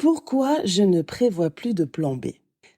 Pourquoi je ne prévois plus de plan B?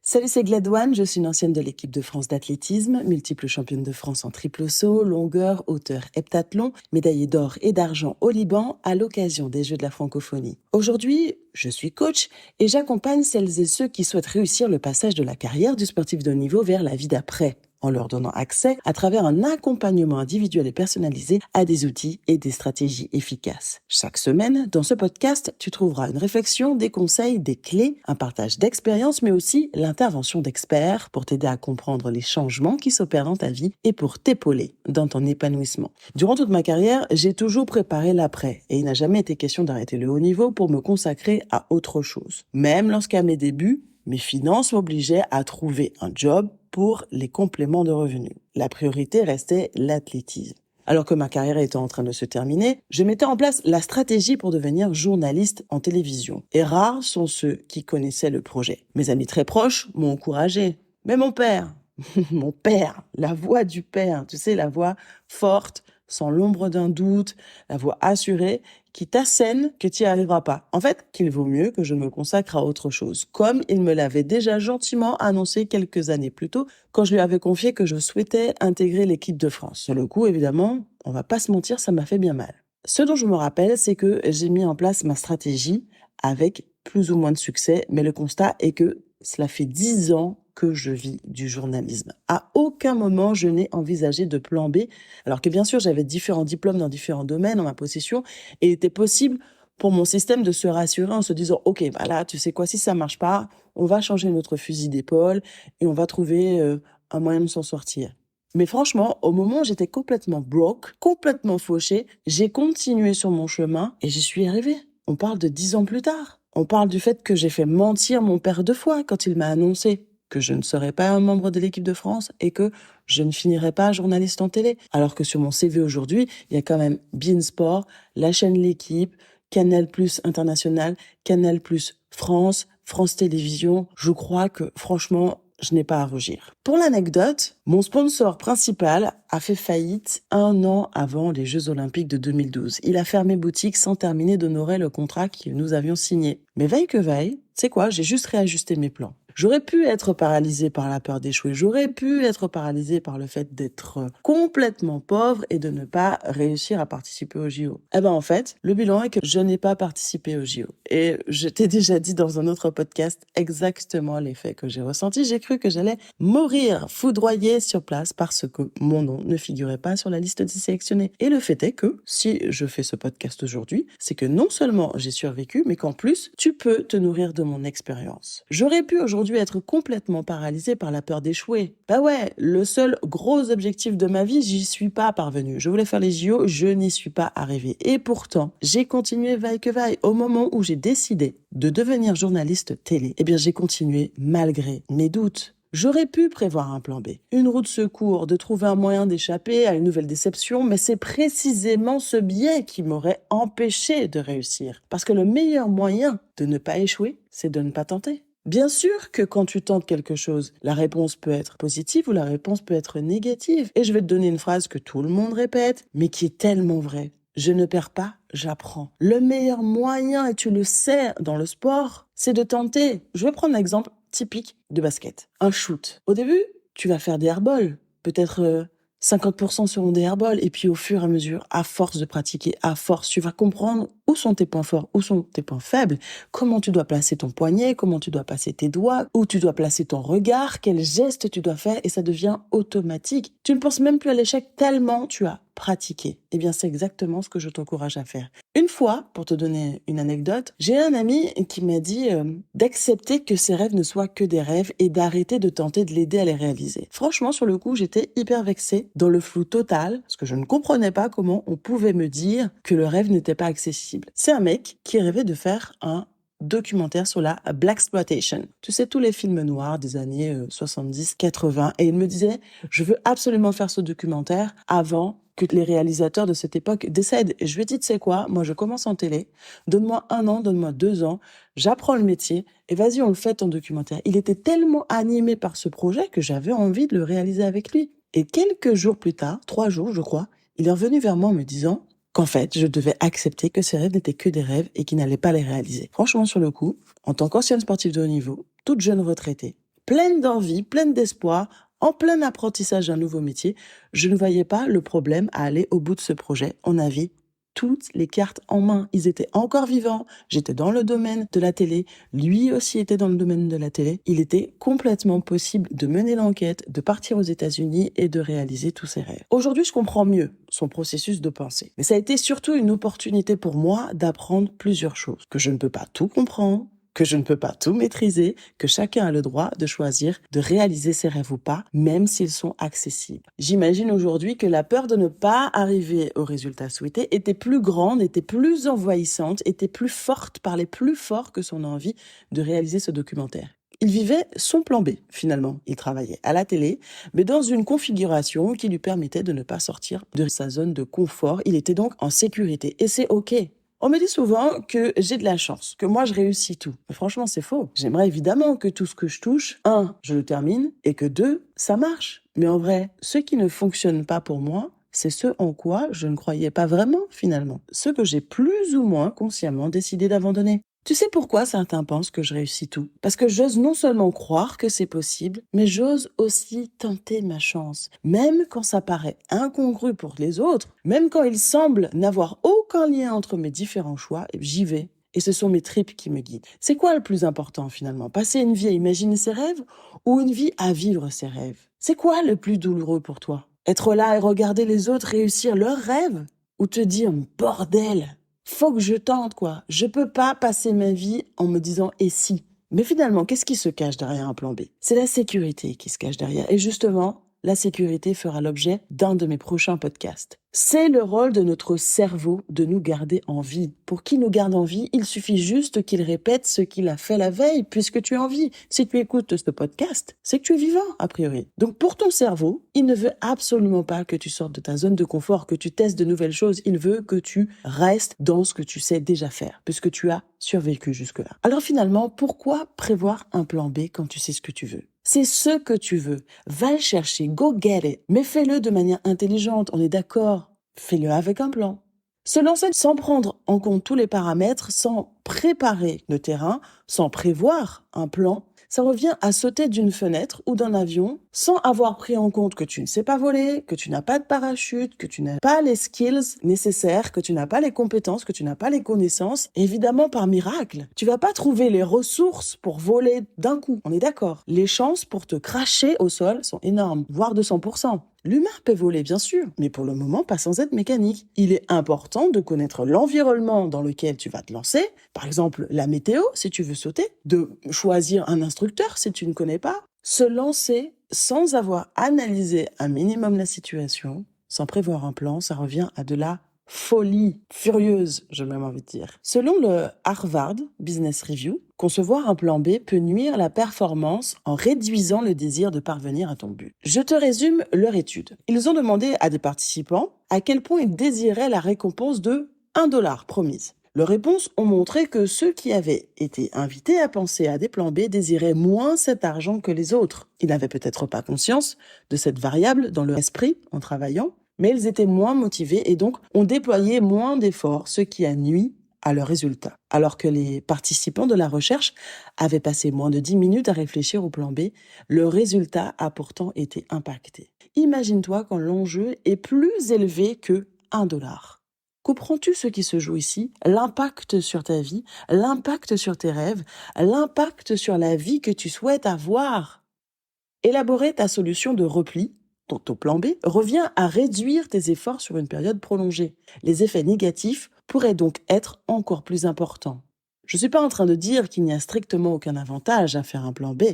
Salut, c'est Gladouane, je suis une ancienne de l'équipe de France d'athlétisme, multiple championne de France en triple saut, longueur, hauteur, heptathlon, médaillée d'or et d'argent au Liban à l'occasion des Jeux de la francophonie. Aujourd'hui, je suis coach et j'accompagne celles et ceux qui souhaitent réussir le passage de la carrière du sportif de haut niveau vers la vie d'après, en leur donnant accès à travers un accompagnement individuel et personnalisé à des outils et des stratégies efficaces. Chaque semaine, dans ce podcast, tu trouveras une réflexion, des conseils, des clés, un partage d'expériences, mais aussi l'intervention d'experts pour t'aider à comprendre les changements qui s'opèrent dans ta vie et pour t'épauler dans ton épanouissement. Durant toute ma carrière, j'ai toujours préparé l'après et il n'a jamais été question d'arrêter le haut niveau pour me consacrer à autre chose. Même lorsqu'à mes débuts, mes finances m'obligeaient à trouver un job pour les compléments de revenus. La priorité restait l'athlétisme. Alors que ma carrière était en train de se terminer, je mettais en place la stratégie pour devenir journaliste en télévision. Et rares sont ceux qui connaissaient le projet. Mes amis très proches m'ont encouragé. Mais mon père, la voix du père, tu sais, la voix forte, sans l'ombre d'un doute, la voix assurée, qui t'assène que tu n'y arriveras pas. En fait, qu'il vaut mieux que je me consacre à autre chose, comme il me l'avait déjà gentiment annoncé quelques années plus tôt, quand je lui avais confié que je souhaitais intégrer l'équipe de France. Sur le coup, évidemment, on va pas se mentir, ça m'a fait bien mal. Ce dont je me rappelle, c'est que j'ai mis en place ma stratégie avec plus ou moins de succès, mais le constat est que cela fait 10 ans que je vis du journalisme. À aucun moment, je n'ai envisagé de plan B, alors que bien sûr, j'avais différents diplômes dans différents domaines en ma possession, et il était possible pour mon système de se rassurer en se disant « Ok, bah là, tu sais quoi, si ça marche pas, on va changer notre fusil d'épaule et on va trouver un moyen de s'en sortir. » Mais franchement, au moment où j'étais complètement broke, complètement fauchée, j'ai continué sur mon chemin et j'y suis arrivée. On parle de 10 ans plus tard. On parle du fait que j'ai fait mentir mon père 2 fois quand il m'a annoncé que je ne serais pas un membre de l'équipe de France et que je ne finirais pas journaliste en télé. Alors que sur mon CV aujourd'hui, il y a quand même beIN Sport, la chaîne L'équipe, Canal+ International, Canal+ France, France Télévisions. Je crois que franchement, je n'ai pas à rougir. Pour l'anecdote, mon sponsor principal a fait faillite 1 an avant les Jeux Olympiques de 2012. Il a fermé boutique sans terminer d'honorer le contrat que nous avions signé. Mais veille que veille, c'est quoi, j'ai juste réajusté mes plans. J'aurais pu être paralysée par la peur d'échouer, j'aurais pu être paralysée par le fait d'être complètement pauvre et de ne pas réussir à participer au JO. Eh ben en fait, le bilan est que je n'ai pas participé au JO. Et je t'ai déjà dit dans un autre podcast exactement l'effet que j'ai ressenti. J'ai cru que j'allais mourir foudroyée sur place parce que mon nom ne figurait pas sur la liste des sélectionnés. Et le fait est que, si je fais ce podcast aujourd'hui, c'est que non seulement j'ai survécu, mais qu'en plus, tu peux te nourrir de mon expérience. J'aurais pu aujourd'hui être complètement paralysée par la peur d'échouer. Bah ouais, le seul gros objectif de ma vie, j'y suis pas parvenue. Je voulais faire les JO, je n'y suis pas arrivée. Et pourtant, j'ai continué vaille que vaille. Au moment où j'ai décidé de devenir journaliste télé, eh bien j'ai continué malgré mes doutes. J'aurais pu prévoir un plan B, une roue de secours, de trouver un moyen d'échapper à une nouvelle déception, mais c'est précisément ce biais qui m'aurait empêché de réussir. Parce que le meilleur moyen de ne pas échouer, c'est de ne pas tenter. Bien sûr que quand tu tentes quelque chose, la réponse peut être positive ou la réponse peut être négative. Et je vais te donner une phrase que tout le monde répète, mais qui est tellement vraie. Je ne perds pas, j'apprends. Le meilleur moyen, et tu le sais dans le sport, c'est de tenter. Je vais prendre un exemple typique de basket. Un shoot. Au début, tu vas faire des airballs. Peut-être 50% seront des airballs. Et puis au fur et à mesure, à force de pratiquer, à force, tu vas comprendre où sont tes points forts, où sont tes points faibles, comment tu dois placer ton poignet, comment tu dois placer tes doigts, où tu dois placer ton regard, quel geste tu dois faire, et ça devient automatique. Tu ne penses même plus à l'échec tellement tu as pratiqué. Eh bien, c'est exactement ce que je t'encourage à faire. Une fois, pour te donner une anecdote, j'ai un ami qui m'a dit d'accepter que ses rêves ne soient que des rêves et d'arrêter de tenter de l'aider à les réaliser. Franchement, sur le coup, j'étais hyper vexée, dans le flou total, parce que je ne comprenais pas comment on pouvait me dire que le rêve n'était pas accessible. C'est un mec qui rêvait de faire un documentaire sur la Blaxploitation. Tu sais, tous les films noirs des années 70-80. Et il me disait, je veux absolument faire ce documentaire avant que les réalisateurs de cette époque décèdent. Et je lui ai dit, tu sais quoi, moi je commence en télé, donne-moi 1 an, donne-moi 2 ans, j'apprends le métier et vas-y, on le fait ton documentaire. Il était tellement animé par ce projet que j'avais envie de le réaliser avec lui. Et quelques jours plus tard, 3 jours je crois, il est revenu vers moi en me disant, qu'en fait, je devais accepter que ces rêves n'étaient que des rêves et qu'ils n'allaient pas les réaliser. Franchement, sur le coup, en tant qu'ancienne sportive de haut niveau, toute jeune retraitée, pleine d'envie, pleine d'espoir, en plein apprentissage d'un nouveau métier, je ne voyais pas le problème à aller au bout de ce projet. On avait toutes les cartes en main. Ils étaient encore vivants. J'étais dans le domaine de la télé. Lui aussi était dans le domaine de la télé. Il était complètement possible de mener l'enquête, de partir aux États-Unis et de réaliser tous ses rêves. Aujourd'hui, je comprends mieux son processus de pensée. Mais ça a été surtout une opportunité pour moi d'apprendre plusieurs choses. Que je ne peux pas tout comprendre, que je ne peux pas tout maîtriser, que chacun a le droit de choisir de réaliser ses rêves ou pas, même s'ils sont accessibles. J'imagine aujourd'hui que la peur de ne pas arriver au résultat souhaité était plus grande, était plus envahissante, était plus forte, parlait plus fort que son envie de réaliser ce documentaire. Il vivait son plan B, finalement. Il travaillait à la télé, mais dans une configuration qui lui permettait de ne pas sortir de sa zone de confort. Il était donc en sécurité. Et c'est OK. On me dit souvent que j'ai de la chance, que moi je réussis tout. Mais franchement, c'est faux. J'aimerais évidemment que tout ce que je touche, 1, je le termine, et que 2, ça marche. Mais en vrai, ce qui ne fonctionne pas pour moi, c'est ce en quoi je ne croyais pas vraiment, finalement. Ce que j'ai plus ou moins consciemment décidé d'abandonner. Tu sais pourquoi certains pensent que je réussis tout? Parce que j'ose non seulement croire que c'est possible, mais j'ose aussi tenter ma chance. Même quand ça paraît incongru pour les autres, même quand il semble n'avoir aucun lien entre mes différents choix, j'y vais. Et ce sont mes tripes qui me guident. C'est quoi le plus important finalement? Passer une vie à imaginer ses rêves ou une vie à vivre ses rêves? C'est quoi le plus douloureux pour toi? Être là et regarder les autres réussir leurs rêves? Ou te dire, bordel, faut que je tente, quoi. Je peux pas passer ma vie en me disant « et si ». Mais finalement, qu'est-ce qui se cache derrière un plan B? C'est la sécurité qui se cache derrière. Et justement, la sécurité fera l'objet d'un de mes prochains podcasts. C'est le rôle de notre cerveau de nous garder en vie. Pour qu'il nous garde en vie, il suffit juste qu'il répète ce qu'il a fait la veille, puisque tu es en vie. Si tu écoutes ce podcast, c'est que tu es vivant, a priori. Donc pour ton cerveau, il ne veut absolument pas que tu sortes de ta zone de confort, que tu testes de nouvelles choses. Il veut que tu restes dans ce que tu sais déjà faire, puisque tu as survécu jusque-là. Alors finalement, pourquoi prévoir un plan B quand tu sais ce que tu veux? C'est ce que tu veux. Va le chercher, go get it. Mais fais-le de manière intelligente, on est d'accord. Fais-le avec un plan. Se lancer sans prendre en compte tous les paramètres, sans préparer le terrain, sans prévoir un plan, ça revient à sauter d'une fenêtre ou d'un avion sans avoir pris en compte que tu ne sais pas voler, que tu n'as pas de parachute, que tu n'as pas les skills nécessaires, que tu n'as pas les compétences, que tu n'as pas les connaissances. Évidemment, par miracle, tu vas pas trouver les ressources pour voler d'un coup. On est d'accord. Les chances pour te cracher au sol sont énormes, voire de 100%. L'humain peut voler, bien sûr, mais pour le moment, pas sans aide mécanique. Il est important de connaître l'environnement dans lequel tu vas te lancer, par exemple la météo, si tu veux sauter, de choisir un instructeur si tu ne connais pas, se lancer sans avoir analysé un minimum la situation, sans prévoir un plan, ça revient à de la folie furieuse, j'ai même envie de dire. Selon le Harvard Business Review, concevoir un plan B peut nuire à la performance en réduisant le désir de parvenir à ton but. Je te résume leur étude. Ils ont demandé à des participants à quel point ils désiraient la récompense de $1 promise. Leurs réponses ont montré que ceux qui avaient été invités à penser à des plans B désiraient moins cet argent que les autres. Ils n'avaient peut-être pas conscience de cette variable dans leur esprit en travaillant, mais ils étaient moins motivés et donc ont déployé moins d'efforts, ce qui a nui à leurs résultats. Alors que les participants de la recherche avaient passé moins de 10 minutes à réfléchir au plan B, le résultat a pourtant été impacté. Imagine-toi quand l'enjeu est plus élevé que $1. Comprends-tu ce qui se joue ici? L'impact sur ta vie, l'impact sur tes rêves, l'impact sur la vie que tu souhaites avoir. Élaborer ta solution de repli, ton plan B, revient à réduire tes efforts sur une période prolongée. Les effets négatifs pourraient donc être encore plus importants. Je ne suis pas en train de dire qu'il n'y a strictement aucun avantage à faire un plan B,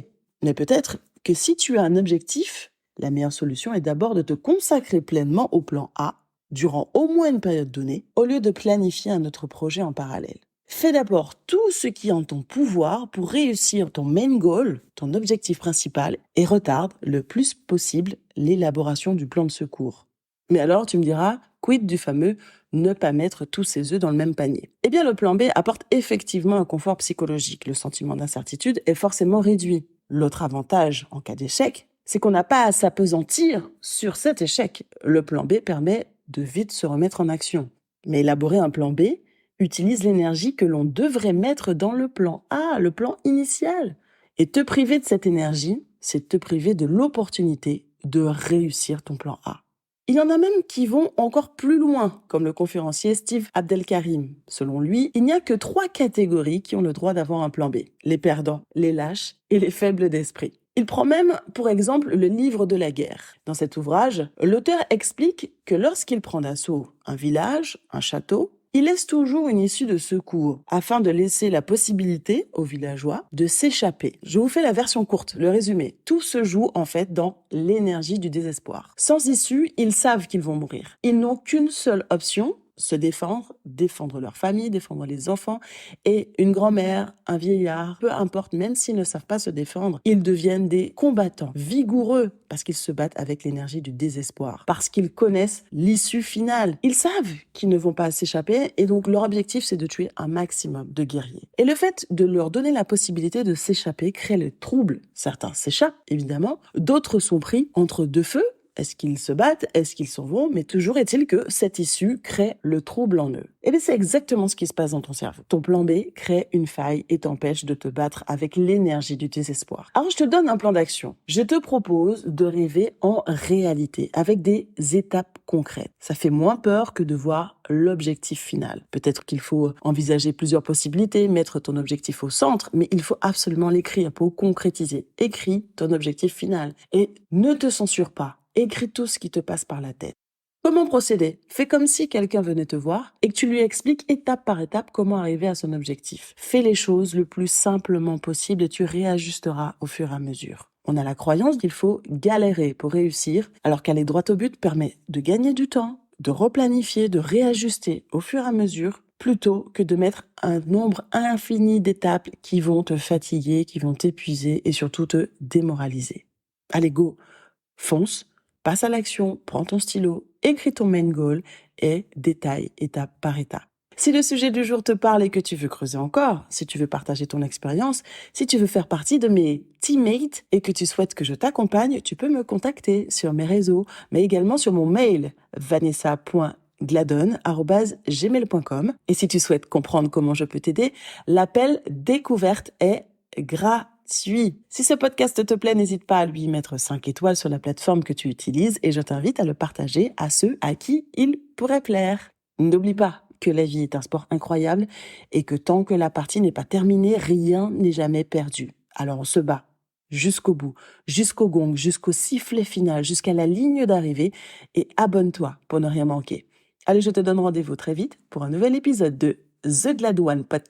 mais peut-être que si tu as un objectif, la meilleure solution est d'abord de te consacrer pleinement au plan A durant au moins une période donnée, au lieu de planifier un autre projet en parallèle. Fais d'abord tout ce qui est en ton pouvoir pour réussir ton main goal, ton objectif principal, et retarde le plus possible l'élaboration du plan de secours. Mais alors, tu me diras, quid du fameux ne pas mettre tous ses œufs dans le même panier? Eh bien, le plan B apporte effectivement un confort psychologique. Le sentiment d'incertitude est forcément réduit. L'autre avantage en cas d'échec, c'est qu'on n'a pas à s'appesantir sur cet échec. Le plan B permet de vite se remettre en action. Mais élaborer un plan B utilise l'énergie que l'on devrait mettre dans le plan A, le plan initial. Et te priver de cette énergie, c'est te priver de l'opportunité de réussir ton plan A. Il y en a même qui vont encore plus loin, comme le conférencier Steve Abdelkarim. Selon lui, il n'y a que 3 catégories qui ont le droit d'avoir un plan B. Les perdants, les lâches et les faibles d'esprit. Il prend même, pour exemple, le livre de la guerre. Dans cet ouvrage, l'auteur explique que lorsqu'il prend d'assaut un village, un château, il laisse toujours une issue de secours afin de laisser la possibilité aux villageois de s'échapper. Je vous fais la version courte, le résumé. Tout se joue en fait dans l'énergie du désespoir. Sans issue, ils savent qu'ils vont mourir. Ils n'ont qu'une seule option, se défendre, défendre leur famille, défendre les enfants, et une grand-mère, un vieillard, peu importe, même s'ils ne savent pas se défendre, ils deviennent des combattants vigoureux parce qu'ils se battent avec l'énergie du désespoir, parce qu'ils connaissent l'issue finale. Ils savent qu'ils ne vont pas s'échapper et donc leur objectif c'est de tuer un maximum de guerriers. Et le fait de leur donner la possibilité de s'échapper crée le trouble. Certains s'échappent évidemment, d'autres sont pris entre deux feux. Est-ce qu'ils se battent? Est-ce qu'ils s'en vont? Mais toujours est-il que cette issue crée le trouble en eux. Et bien c'est exactement ce qui se passe dans ton cerveau. Ton plan B crée une faille et t'empêche de te battre avec l'énergie du désespoir. Alors je te donne un plan d'action. Je te propose de rêver en réalité, avec des étapes concrètes. Ça fait moins peur que de voir l'objectif final. Peut-être qu'il faut envisager plusieurs possibilités, mettre ton objectif au centre, mais il faut absolument l'écrire pour concrétiser. Écris ton objectif final et ne te censure pas. Écris tout ce qui te passe par la tête. Comment procéder? Fais comme si quelqu'un venait te voir et que tu lui expliques étape par étape comment arriver à son objectif. Fais les choses le plus simplement possible et tu réajusteras au fur et à mesure. On a la croyance qu'il faut galérer pour réussir, alors qu'aller droit au but permet de gagner du temps, de replanifier, de réajuster au fur et à mesure, plutôt que de mettre un nombre infini d'étapes qui vont te fatiguer, qui vont t'épuiser et surtout te démoraliser. Allez, go, fonce. Passe à l'action, prends ton stylo, écris ton main goal et détaille étape par étape. Si le sujet du jour te parle et que tu veux creuser encore, si tu veux partager ton expérience, si tu veux faire partie de mes teammates et que tu souhaites que je t'accompagne, tu peux me contacter sur mes réseaux, mais également sur mon mail vanessa.gladon@gmail.com. Et si tu souhaites comprendre comment je peux t'aider, l'appel découverte est gratuit. Si ce podcast te plaît, n'hésite pas à lui mettre 5 étoiles sur la plateforme que tu utilises et je t'invite à le partager à ceux à qui il pourrait plaire. N'oublie pas que la vie est un sport incroyable et que tant que la partie n'est pas terminée, rien n'est jamais perdu. Alors on se bat jusqu'au bout, jusqu'au gong, jusqu'au sifflet final, jusqu'à la ligne d'arrivée et abonne-toi pour ne rien manquer. Allez, je te donne rendez-vous très vite pour un nouvel épisode de The Glad One Podcast.